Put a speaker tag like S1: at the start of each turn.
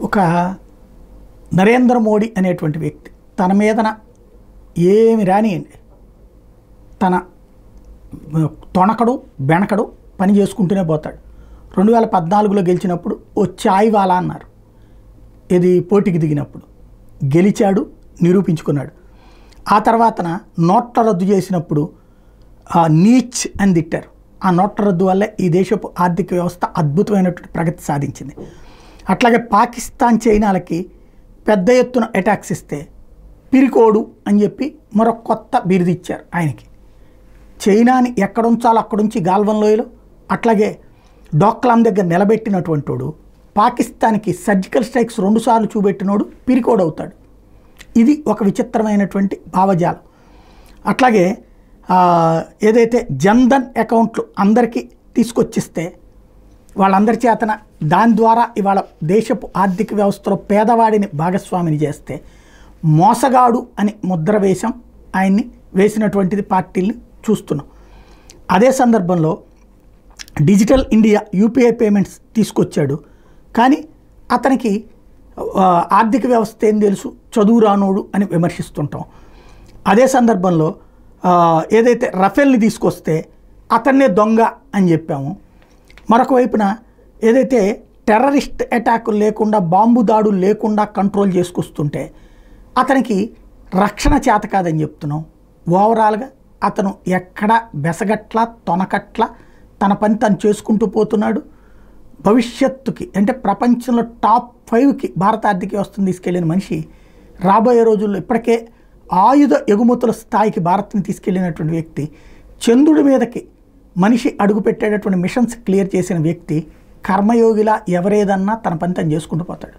S1: ఒక నరేంద్ర మోడీ అనేటువంటి వ్యక్తి తన మీదన ఏమి రానియండి, తన తొణకడు బెనకడు పని చేసుకుంటూనే పోతాడు. 2014లో గెలిచినప్పుడు ఓ చాయ్ వాలా అన్నారు, ఇది పోటీకి దిగినప్పుడు గెలిచాడు, నిరూపించుకున్నాడు. ఆ తర్వాతన నోట్ల రద్దు చేసినప్పుడు నీచ్ అని తిట్టారు. ఆ నోట్ల రద్దు వల్లే ఈ దేశపు ఆర్థిక వ్యవస్థ అద్భుతమైనటువంటి ప్రగతి సాధించింది. అట్లాగే పాకిస్తాన్ చైనాలకి పెద్ద ఎత్తున అటాక్స్ ఇస్తే పిరికోడు అని చెప్పి మరొక కొత్త బిరుదు ఇచ్చారు ఆయనకి. చైనాని ఎక్కడుంచాలో అక్కడుంచి గాల్వన్ లోయలో, అట్లాగే డోక్లాం దగ్గర నిలబెట్టినటువంటి వాడు పాకిస్తాన్కి సర్జికల్ స్ట్రైక్స్ 2 సార్లు చూపెట్టినోడు పిరికోడు అవుతాడు. ఇది ఒక విచిత్రమైనటువంటి భావజాలం. అట్లాగే ఏదైతే జన్ధన్ అకౌంట్లు అందరికీ తీసుకొచ్చిస్తే వాళ్ళందరి చేతన దాని ద్వారా ఇవాళ దేశపు ఆర్థిక వ్యవస్థలో పేదవాడిని భాగస్వామిని చేస్తే మోసగాడు అని ముద్ర వేషం ఆయన్ని వేసినటువంటిది పార్టీల్ని చూస్తున్నాం. అదే సందర్భంలో డిజిటల్ ఇండియా యూపీఐ పేమెంట్స్ తీసుకొచ్చాడు, కానీ అతనికి ఆర్థిక వ్యవస్థ ఏం తెలుసు, చదువు రానోడు అని విమర్శిస్తుంటాం. అదే సందర్భంలో ఏదైతే రఫేల్ని తీసుకొస్తే అతన్నే దొంగ అని చెప్పాము. మరొక వైపున ఏదైతే టెర్రరిస్ట్ అటాకులు లేకుండా, బాంబు దాడులు లేకుండా కంట్రోల్ చేసుకొస్తుంటే అతనికి రక్షణ చేత కాదని చెప్తున్నాం. ఓవరాల్గా అతను ఎక్కడ బెసగట్ల తొనకట్ల తన పని తను చేసుకుంటూ పోతున్నాడు. భవిష్యత్తుకి అంటే ప్రపంచంలో టాప్ 5కి భారత ఆర్థిక వ్యవస్థను తీసుకెళ్లిన మనిషి రాబోయే రోజుల్లో ఇప్పటికే ఆయుధ ఎగుమతుల స్థాయికి భారత్ని తీసుకెళ్లినటువంటి వ్యక్తి, చంద్రుడి మీదకి మనిషి అడుగుపెట్టేటటువంటి మిషన్స్ క్లియర్ చేసిన వ్యక్తి, కర్మయోగిలా ఎవరేదన్నా తన పని తను చేసుకుంటూ పోతాడు.